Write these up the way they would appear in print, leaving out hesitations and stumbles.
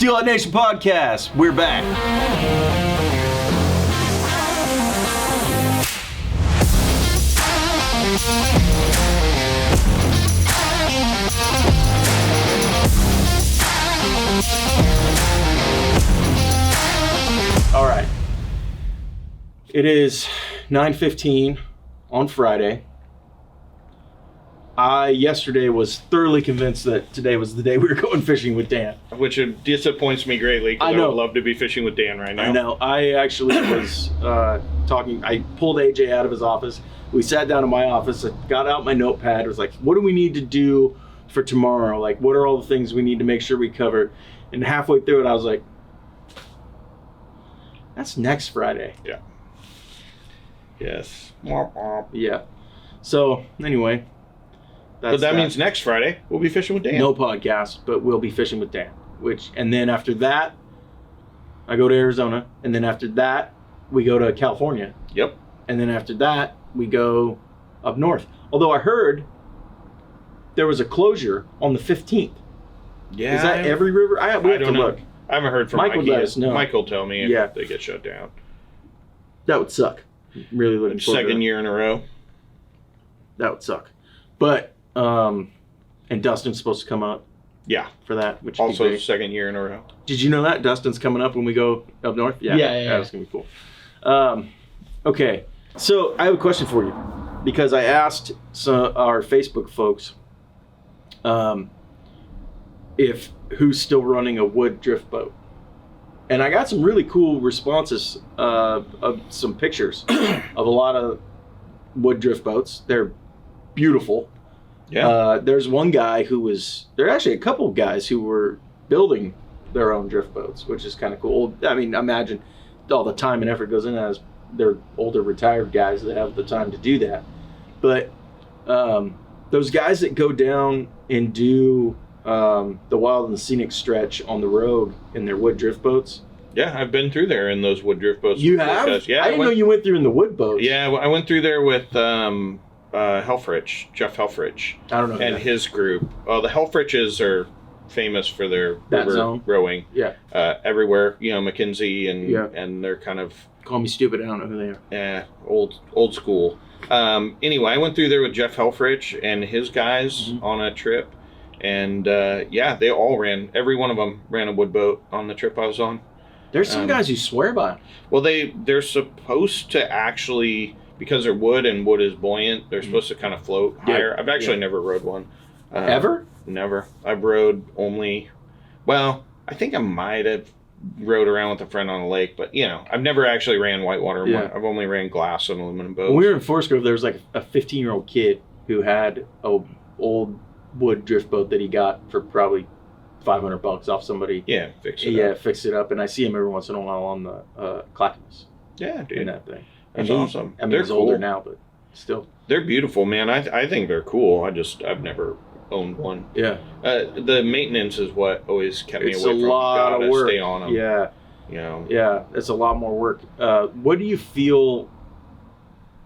STLHD Nation Podcast. We're back. All right. It is 9:15 on Friday. I yesterday was thoroughly convinced that today was the day we were going fishing with Dan. Which disappoints me greatly because I would love to be fishing with Dan right now. I know. I actually was talking. I pulled AJ out of his office. We sat down in my office. I got out my notepad. It was like, what do we need to do for tomorrow? Like, what are all the things we need to make sure we cover? And halfway through it, I was like, that's next Friday. Yeah. Yes. Yeah. So, anyway. But that means next Friday, we'll be fishing with Dan. No podcast, but we'll be fishing with Dan. And then after that, I go to Arizona. And then after that, we go to California. Yep. And then after that, we go up north. Although I heard there was a closure on the 15th. Yeah. Is that every river? We have to look. I haven't heard from Mike. Mikey. Let us know. Mike will tell me if they get shut down. That would suck. Really looking forward to it. Second year in a row. That would suck. But, and Dustin's supposed to come up. Yeah. For that, which also second year in a row. Did you know that? Dustin's coming up when we go up north? Yeah. That's going to be cool. Okay. So I have a question for you because I asked our Facebook folks if who's still running a wood drift boat. And I got some really cool responses of some pictures of a lot of wood drift boats. They're beautiful. Yeah. There's one guy there are actually a couple of guys who were building their own drift boats, which is kind of cool. I mean, imagine all the time and effort goes into that as they're older retired guys that have the time to do that. But those guys that go down and do the wild and scenic stretch on the road in their wood drift boats. Yeah, I've been through there in those wood drift boats. You have? Yeah, I didn't know you went through in the wood boats. Yeah, I went through there with Helfrich, Jeff Helfrich. I don't know. And his group. The Helfriches are famous for their river rowing. Yeah. Everywhere, McKinsey and they're kind of... Call me stupid, I don't know who they are. Yeah, old school. Anyway, I went through there with Jeff Helfrich and his guys on a trip. And they all every one of them ran a wood boat on the trip I was on. There's some guys who swear by it. Well, they're supposed to actually, because they're wood and wood is buoyant, they're supposed to kind of float higher. I've actually never rode one. Ever? Never. I've rode I think I might have rode around with a friend on a lake, but I've never actually ran whitewater. Yeah. I've only ran glass and aluminum boats. When we were in Forest Grove, there was like a 15-year-old kid who had a old wood drift boat that he got for probably $500 off somebody. Yeah, fix it up. And I see him every once in a while on the Clackamas. Yeah, dude. In that thing. That's awesome. I mean, he's older now, but still. They're beautiful, man. I think they're cool. I've never owned one. Yeah. The maintenance is what always kept me away from. It's a lot of work. Stay on them. Yeah. Yeah, it's a lot more work. What do you feel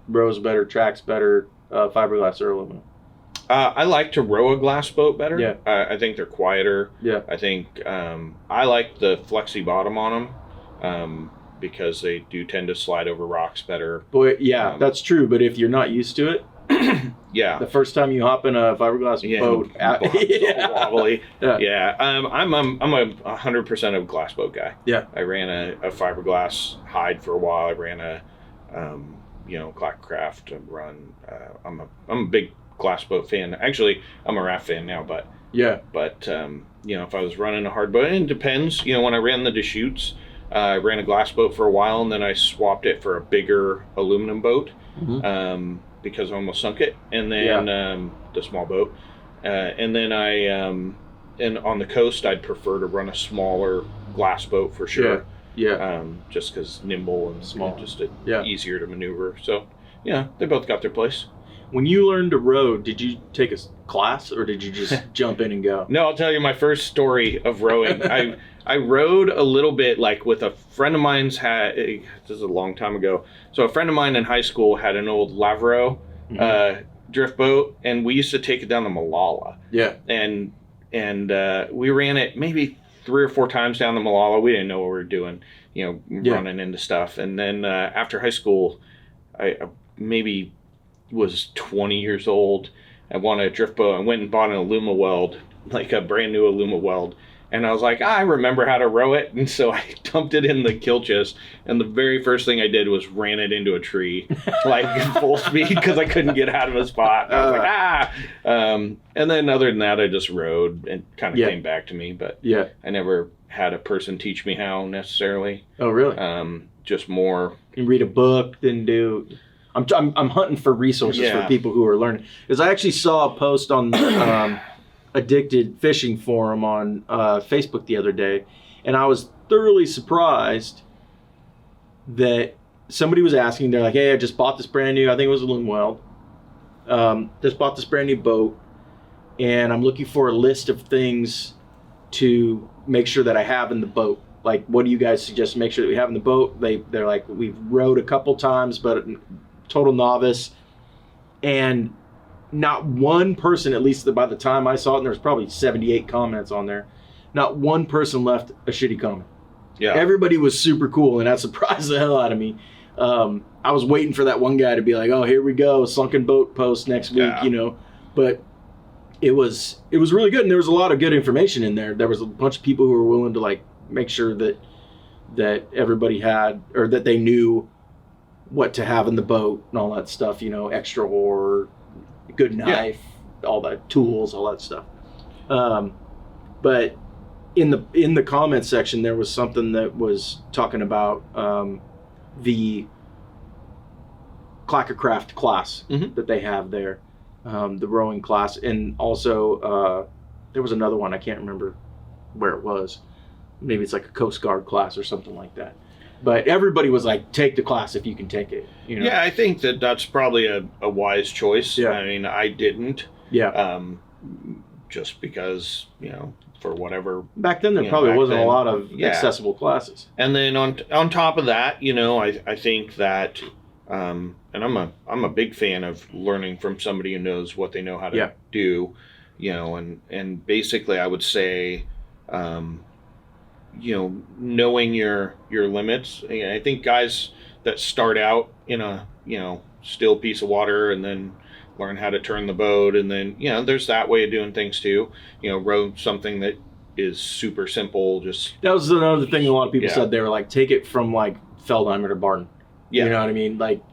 rows better, tracks better, fiberglass or aluminum? I like to row a glass boat better. Yeah. I think they're quieter. Yeah. I think I like the flexi bottom on them because they do tend to slide over rocks better. Boy, yeah, that's true. But if you're not used to it, the first time you hop in a fiberglass boat, wobbly. Yeah. I'm a 100% a glass boat guy. Yeah. I ran a fiberglass hide for a while. I ran a Clackcraft run. I'm a big glass boat fan. Actually, I'm a raft fan now, but if I was running a hard boat, and it depends. When I ran the Deschutes, I ran a glass boat for a while, and then I swapped it for a bigger aluminum boat because I almost sunk it, and then the small boat, and then and on the coast, I'd prefer to run a smaller glass boat for sure. Yeah. Just because nimble and small, just easier to maneuver. So, they both got their place. When you learned to row, did you take a class or did you just jump in and go? No, I'll tell you my first story of rowing. I rowed a little bit like with a friend of mine's this is a long time ago. So a friend of mine in high school had an old Lavro drift boat, and we used to take it down to Malala. Yeah. And we ran it maybe 3 or 4 times down the Malala. We didn't know what we were doing, running into stuff. And then after high school, I maybe was 20 years old. I wanted a drift boat. I went and bought an Aluma Weld, like a brand new Aluma Weld. And I was like, I remember how to row it. And so I dumped it in the kill chest. And the very first thing I did was ran it into a tree, like full speed, because I couldn't get out of a spot. And I was like, and then other than that, I just rode and kind of came back to me. But I never had a person teach me how necessarily. Oh, really? Just more. You read a book, then do. I'm hunting for resources for people who are learning. Because I actually saw a post on Addicted Fishing Forum on Facebook the other day, and I was thoroughly surprised that somebody was asking. They're like, "Hey, I just bought this brand new. I think it was a Loom Weld. Just bought this brand new boat, and I'm looking for a list of things to make sure that I have in the boat. Like, what do you guys suggest to make sure that we have in the boat?" They're like, "We've rowed a couple times, but total novice," and not one person, at least by the time I saw it, and there was probably 78 comments on there, not one person left a shitty comment. Yeah. Everybody was super cool, and that surprised the hell out of me. I was waiting for that one guy to be like, "Oh, here we go, sunken boat post next week," But it was really good, and there was a lot of good information in there. There was a bunch of people who were willing to like make sure that everybody had, or that they knew what to have in the boat and all that stuff. Extra oar, good knife, all that tools, all that stuff. But in the comments section, there was something that was talking about the Clackercraft class that they have there, the rowing class, and also there was another one, I can't remember where it was. Maybe it's like a Coast Guard class or something like that. But everybody was like, take the class if you can take it. Yeah, I think that's probably a wise choice. Yeah. I mean, I didn't. Yeah. Just because, for whatever. Back then, there probably wasn't a lot of accessible classes. And then on top of that, I think that, and I'm a big fan of learning from somebody who knows what they know how to do, and basically I would say, knowing your limits. I think guys that start out in a, still piece of water and then learn how to turn the boat, and then, there's that way of doing things too. Row something that is super simple. That was another thing a lot of people said. They were like, take it from like Feldheimer to Barton. Yeah. You know what I mean? Like,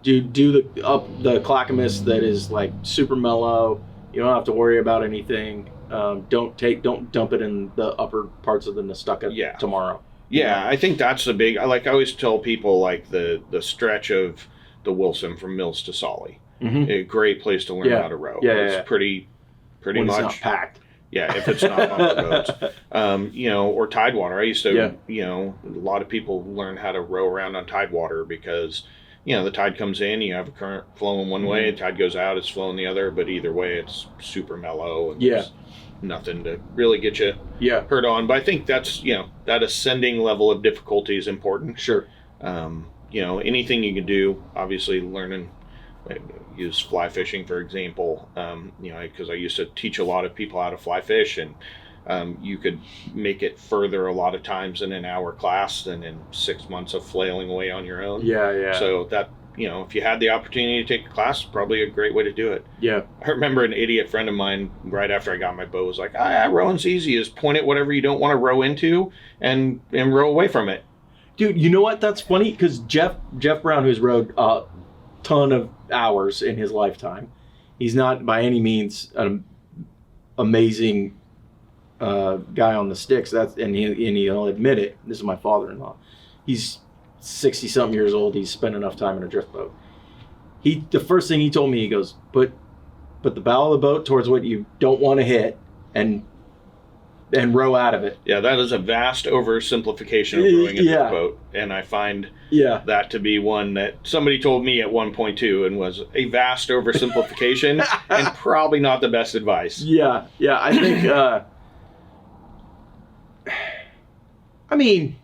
do the Clackamas that is like super mellow. You don't have to worry about anything. Don't dump it in the upper parts of the Nestucca tomorrow. Yeah, I think that's the big. I always tell people like the stretch of the Wilson from Mills to Solly. Mm-hmm. A great place to learn how to row. Yeah, it's pretty when much. It's not packed. Yeah, if it's not on the boats. Or Tidewater. I used to, a lot of people learn how to row around on Tidewater because, the tide comes in, you have a current flowing one way, the tide goes out, it's flowing the other, but either way, it's super mellow. And there's nothing to really get you hurt on. But I think that's, that ascending level of difficulty is important. Sure. Anything you can do, obviously learning, use fly fishing, for example, because I used to teach a lot of people how to fly fish, and you could make it further a lot of times in an hour class than in 6 months of flailing away on your own. Yeah. So that, if you had the opportunity to take a class, probably a great way to do it. Yeah. I remember an idiot friend of mine right after I got my boat was like, rowing's easy. Just point at whatever you don't want to row into and row away from it. Dude, you know what? That's funny because Jeff Brown, who's rowed a ton of hours in his lifetime, he's not by any means an amazing guy on the sticks. And he'll admit it. This is my father-in-law. He's 60-something years old. He's spent enough time in a drift boat. The first thing he told me, he goes, put the bow of the boat towards what you don't want to hit, and row out of it. Yeah, that is a vast oversimplification of rowing a drift boat, and I find that to be one that somebody told me at one point too, and was a vast oversimplification and probably not the best advice. Yeah, I think. I mean,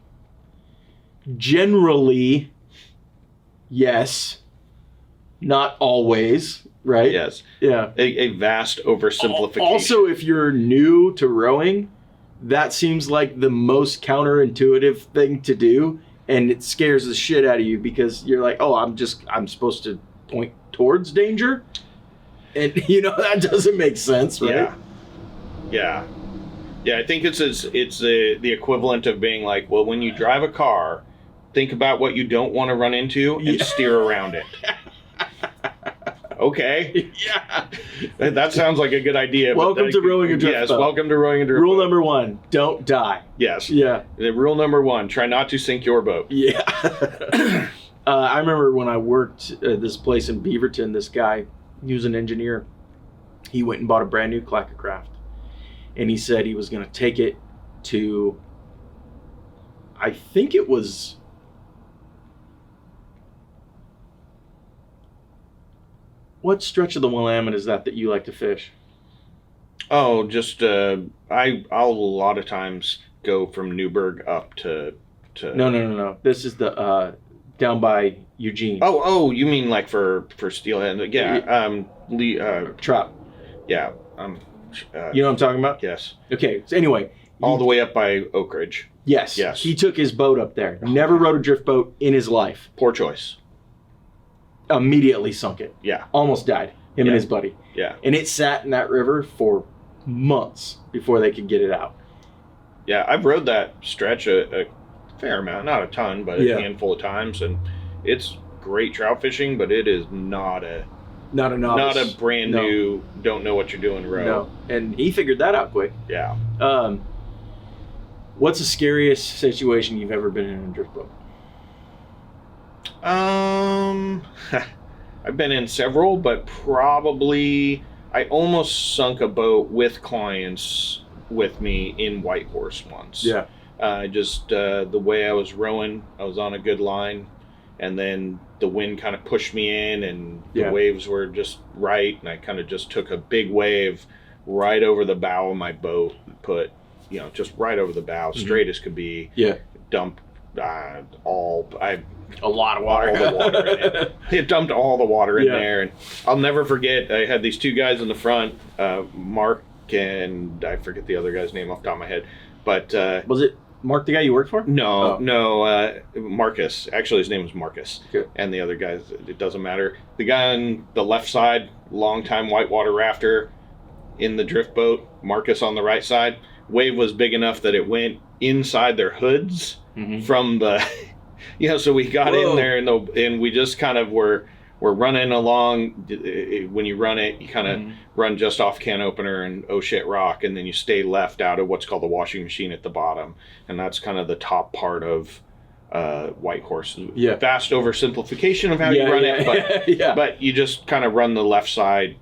generally, yes, not always, right? Yes. Yeah. A vast oversimplification. Also, if you're new to rowing, that seems like the most counterintuitive thing to do, and it scares the shit out of you because you're like, oh, I'm supposed to point towards danger, and that doesn't make sense, right? Yeah. I think it's the equivalent of being like, well, when you drive a car, think about what you don't want to run into and steer around it. Okay. Yeah. That sounds like a good idea. Welcome to rowing a drift boat. Yes, welcome to rowing a drift boat. Rule number 1, don't die. Yes. Yeah. Rule number 1, try not to sink your boat. Yeah. I remember when I worked at this place in Beaverton, this guy, he was an engineer. He went and bought a brand new clacker-craft. And he said he was going to take it to, I think it was, what stretch of the Willamette is that you like to fish? Oh, just, I'll a lot of times go from Newburgh up to... No. This is the, down by Eugene. Oh, you mean like for steelhead? Yeah, trout. Yeah, you know what I'm talking about? Yes. Okay, so anyway. All the way up by Oak Ridge. Yes. He took his boat up there. Never rode a drift boat in his life. Poor choice. Immediately sunk it. Yeah. Almost died. Him and his buddy. Yeah. And it sat in that river for months before they could get it out. Yeah, I've rode that stretch a fair amount. Not a ton, but a handful of times. And it's great trout fishing, but it is not a novice. Not a brand new, don't know what you're doing row. No. And he figured that out quick. Yeah. What's the scariest situation you've ever been in a drift boat? I've been in several, but probably I almost sunk a boat with clients with me in Whitehorse once. Yeah. The way I was rowing, I was on a good line, and then the wind kind of pushed me in, and the waves were just right, and I kind of just took a big wave right over the bow of my boat, put, just right over the bow, straight as could be. Yeah. Dumped a lot of water. All the water in it. It dumped all the water in there, and I'll never forget. I had these two guys in the front, Mark and I forget the other guy's name off the top of my head, but was it Mark, the guy you worked for? No, Marcus. Actually, his name was Marcus. Okay. And the other guys, it doesn't matter. The guy on the left side, longtime whitewater rafter in the drift boat. Marcus on the right side. Wave was big enough that it went inside their hoods from the, so we got in there and we just kind of were running along. When you run it, you kind of run just off can opener and oh shit rock, and then you stay left out of what's called the washing machine at the bottom, and that's kind of the top part of Whitehorse. Yeah. Vast oversimplification of how you run it, but you just kind of run the left side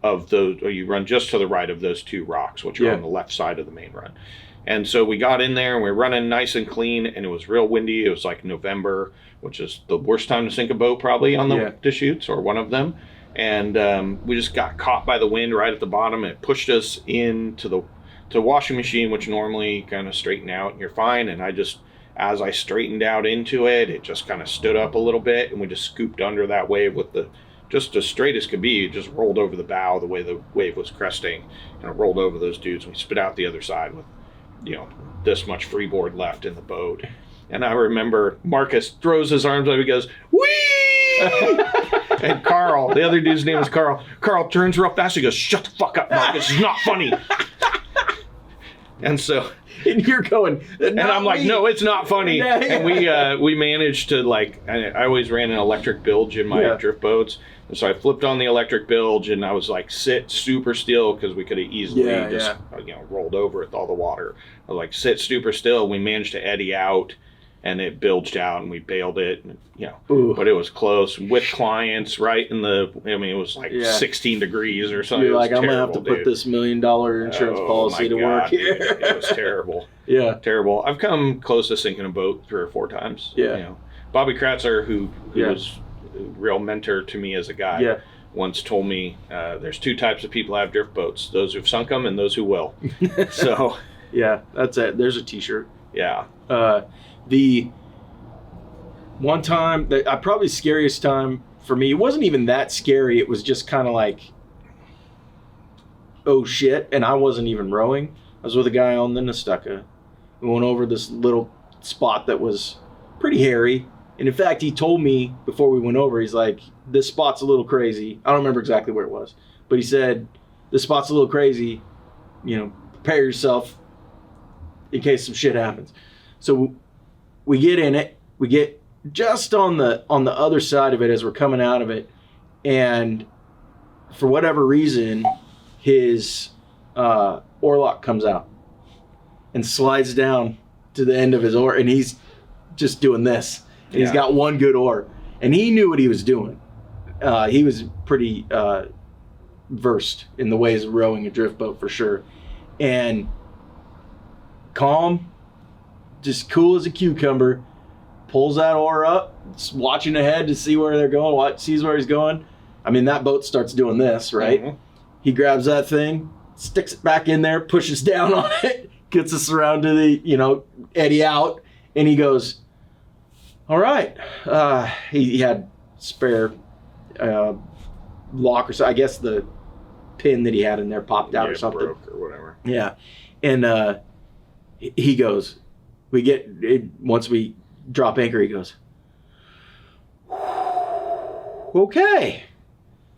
of those, or you run just to the right of those two rocks, which are on the left side of the main run. And so we got in there and we were running nice and clean, and it was real windy. It was like November, which is the worst time to sink a boat probably on the Deschutes, or one of them. And we just got caught by the wind right at the bottom. It pushed us into the washing machine, which normally kind of straighten out and you're fine. And as I straightened out into it, it just kind of stood up a little bit, and we just scooped under that wave with just as straight as could be. It just rolled over the bow the way the wave was cresting, and it rolled over those dudes, and we spit out the other side with this much freeboard left in the boat. And I remember Marcus throws his arms up, he goes, whee! And Carl, the other dude's name is Carl. Carl turns real fast, he goes, shut the fuck up, Marcus, it's not funny. And so, and you're going, and I'm like, no, it's not funny. And we managed to, I always ran an electric bilge in my drift boats. And so I flipped on the electric bilge, and I was like, sit super still, because we could have easily rolled over with all the water. I was like, sit super still. We managed to eddy out, and it bilged out, and we bailed it. And, but it was close with clients right in it was like 16 degrees or something. You're like, I'm going to have to put this $1 million insurance policy to work here. It was terrible. Terrible. I've come close to sinking a boat 3 or 4 times. Bobby Kratzer, who was a real mentor to me as a guy, once told me there's 2 types of people who have drift boats: those who've sunk them and those who will. So that's it. There's a t-shirt. The one time probably scariest time for me, it wasn't even that scary. It was just kind of like, oh shit. And I wasn't even rowing. I was with a guy on the Nestucca. We went over this little spot that was pretty hairy. And in fact, he told me before we went over, he's like, this spot's a little crazy. I don't remember exactly where it was, but he said, this spot's a little crazy. You know, prepare yourself in case some shit happens. So we get in it. We get just on the other side of it as we're coming out of it. And for whatever reason, his oarlock comes out and slides down to the end of his oar. And he's just doing this. And he's got one good oar. And he knew what he was doing. He was pretty versed in the ways of rowing a drift boat for sure. And calm, just cool as a cucumber, pulls that oar up, watching ahead to see where they're going, sees where he's going. I mean, that boat starts doing this, right? Mm-hmm. He grabs that thing, sticks it back in there, pushes down on it, gets us around to the, eddy out, and he goes, all right. He had spare lock or so. I guess the pin that he had in there popped out or something. Broke or whatever. Yeah. And he goes, once we drop anchor, he goes, okay,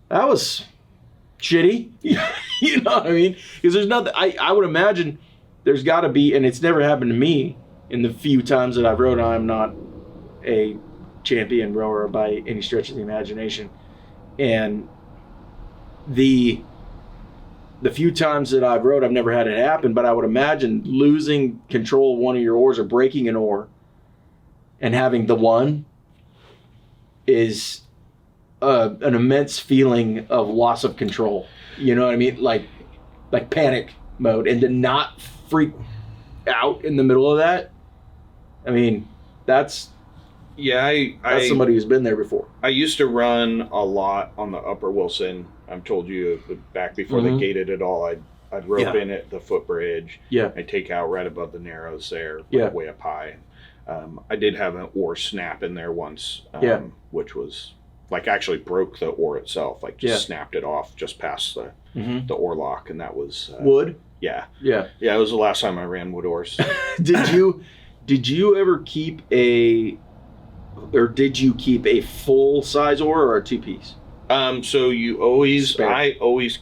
that was shitty. You know what I mean? Because there's nothing, I would imagine there's got to be, and it's never happened to me in the few times that I've rowed. I'm not a champion rower by any stretch of the imagination. And the few times that I've rowed, I've never had it happen, but I would imagine losing control of one of your oars or breaking an oar and having the one is an immense feeling of loss of control. You know what I mean? Like panic mode. And to not freak out in the middle of that, I mean, that's somebody who's been there before. I used to run a lot on the Upper Wilson. I've told you back before they gated it all, I'd rope in at the footbridge. Yeah. I'd take out right above the Narrows there, way up high. I did have an oar snap in there once, which was actually broke the oar itself, snapped it off just past the oar lock, and that was wood. Yeah. Yeah. Yeah, it was the last time I ran wood oars. Did you ever keep a full size oar or a 2-piece? So you always, I always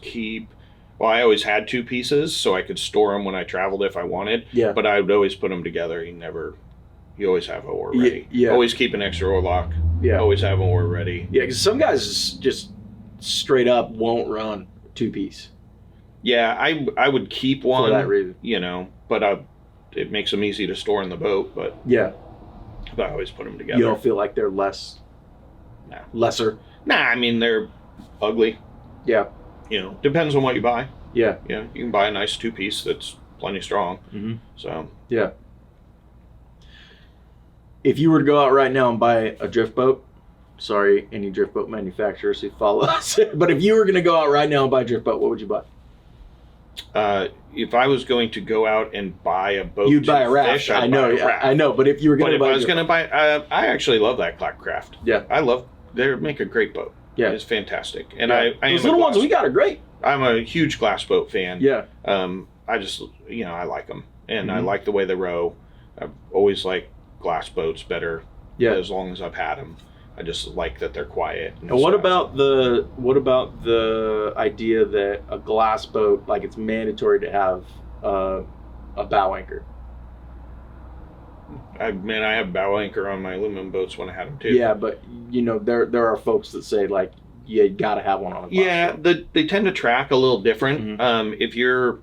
had 2 pieces so I could store them when I traveled if I wanted. Yeah. But I would always put them together. You always have an oar ready. Yeah. Always keep an extra oar lock. Yeah. Always have an oar ready. Yeah, because some guys just straight up won't run 2-piece. Yeah, I would keep one. For that reason. But it makes them easy to store in the boat. But yeah. But I always put them together. You don't feel like they're lesser? Nah, I mean, they're ugly. Yeah. Depends on what you buy. Yeah. You can buy a nice 2-piece that's plenty strong. Mm-hmm. So. Yeah. If you were to go out right now and buy a drift boat, sorry, any drift boat manufacturers who follow us, but if you were going to go out right now and buy a drift boat, what would you buy? If I was going to go out and buy a boat, you'd buy a raft. I know, but if you were going to buy, if I was going to buy, I actually love that Craft. Yeah, they make a great boat. Yeah, it's fantastic. And those little ones we got are great. I'm a huge glass boat fan. Yeah. I just I like them, and I like the way they row. I've always liked glass boats better. Yeah. As long as I've had them. I just like that they're quiet. And what about the idea that a glass boat, it's mandatory to have a bow anchor? I have bow anchor on my aluminum boats when I had them too. Yeah, but there are folks that say you got to have one on a boat. Yeah, they tend to track a little different. Mm-hmm. If you're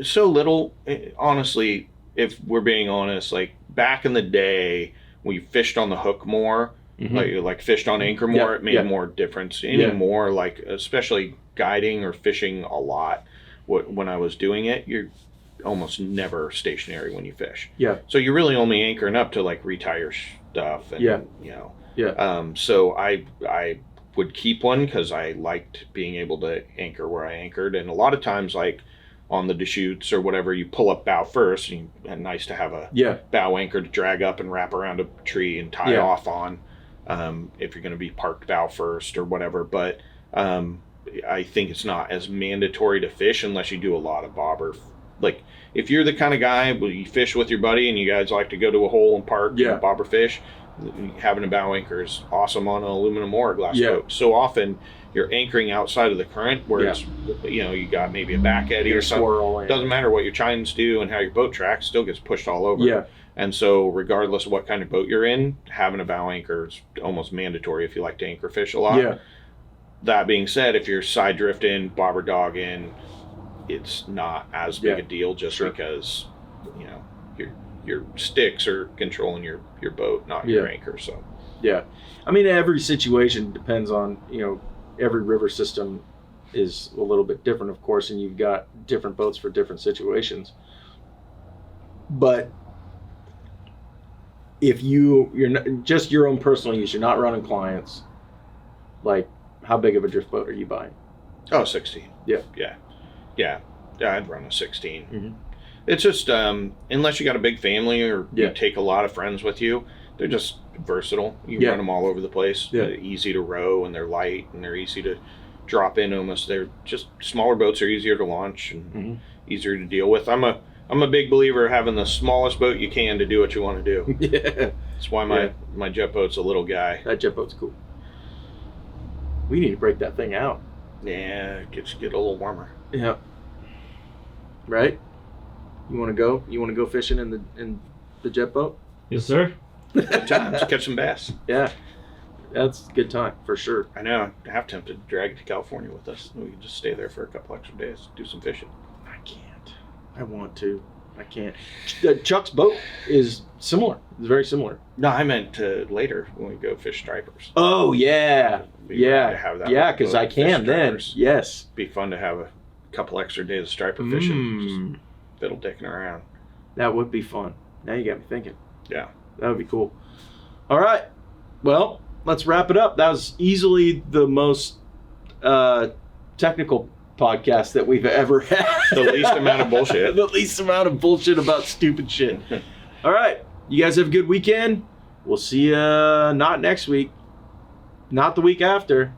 so little, honestly, if we're being honest, back in the day when you fished on the hook more. Mm-hmm. Like fished on anchor more, it made more difference. Anymore, especially guiding or fishing a lot. When I was doing it, you're almost never stationary when you fish. Yeah. So you're really only anchoring up to retie your stuff. And, So I would keep one because I liked being able to anchor where I anchored, and a lot of times on the Deschutes or whatever, you pull up bow first, and nice to have a bow anchor to drag up and wrap around a tree and tie off on. If you're going to be parked bow first or whatever, but I think it's not as mandatory to fish unless you do a lot of bobber. if you're the kind of guy where you fish with your buddy and you guys like to go to a hole and park and bobber fish, having a bow anchor is awesome on an aluminum or a glass boat. So often you're anchoring outside of the current where it's, you know, you got maybe a back eddy or something. Doesn't matter what your chines do and how your boat tracks, still gets pushed all over. Yeah. And so regardless of what kind of boat you're in, having a bow anchor is almost mandatory if you like to anchor fish a lot. Yeah. That being said, if you're side drifting, bobber dogging, it's not as big a deal just because, you know, your sticks are controlling your boat, not your anchor. So I mean, every situation depends on, you know, every river system is a little bit different, of course, and you've got different boats for different situations. But if you're not, just your own personal use, you're not running clients, like, how big of a drift boat are you buying? Oh, 16. Yeah, I'd run a 16. Mm-hmm. It's just, unless you got a big family or you take a lot of friends with you, they're just versatile. You can run them all over the place. They're easy to row, and they're light, and they're easy to drop in almost. They're just, smaller boats are easier to launch and easier to deal with. I'm a big believer of having the smallest boat you can to do what you want to do. That's why my jet boat's a little guy. That jet boat's cool. We need to break that thing out. Yeah, get a little warmer. Yeah. Right? You want to go? You want to go fishing in the jet boat? Yes, sir. Good times. Catch some bass. Yeah. That's a good time, for sure. I know. I'm half tempted to drag it to California with us. We can just stay there for a couple extra days, do some fishing. I can't. I want to. I can't. Chuck's boat is similar. It's very similar. No, I meant later when we go fish stripers. Oh, yeah. Yeah, because I can then. Yes. Be fun to have a couple extra days of striper fishing. Just fiddle dicking around. That would be fun. Now you got me thinking. Yeah. That would be cool. All right. Well, let's wrap it up. That was easily the most technical podcast that we've ever had. The least amount of bullshit. The least amount of bullshit about stupid shit. All right. You guys have a good weekend. We'll see you not next week. Not the week after.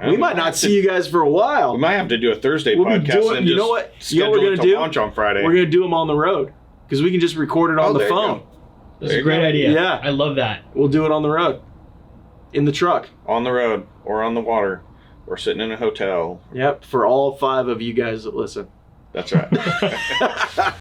We might not see you guys for a while. We might have to do a Thursday podcast and you know what we're going to do? Launch on Friday. We're going to do them on the road because we can just record it on the phone. That's a great idea. Yeah. I love that. We'll do it on the road. In the truck. On the road or on the water or sitting in a hotel. Yep, for all 5 of you guys that listen. That's right.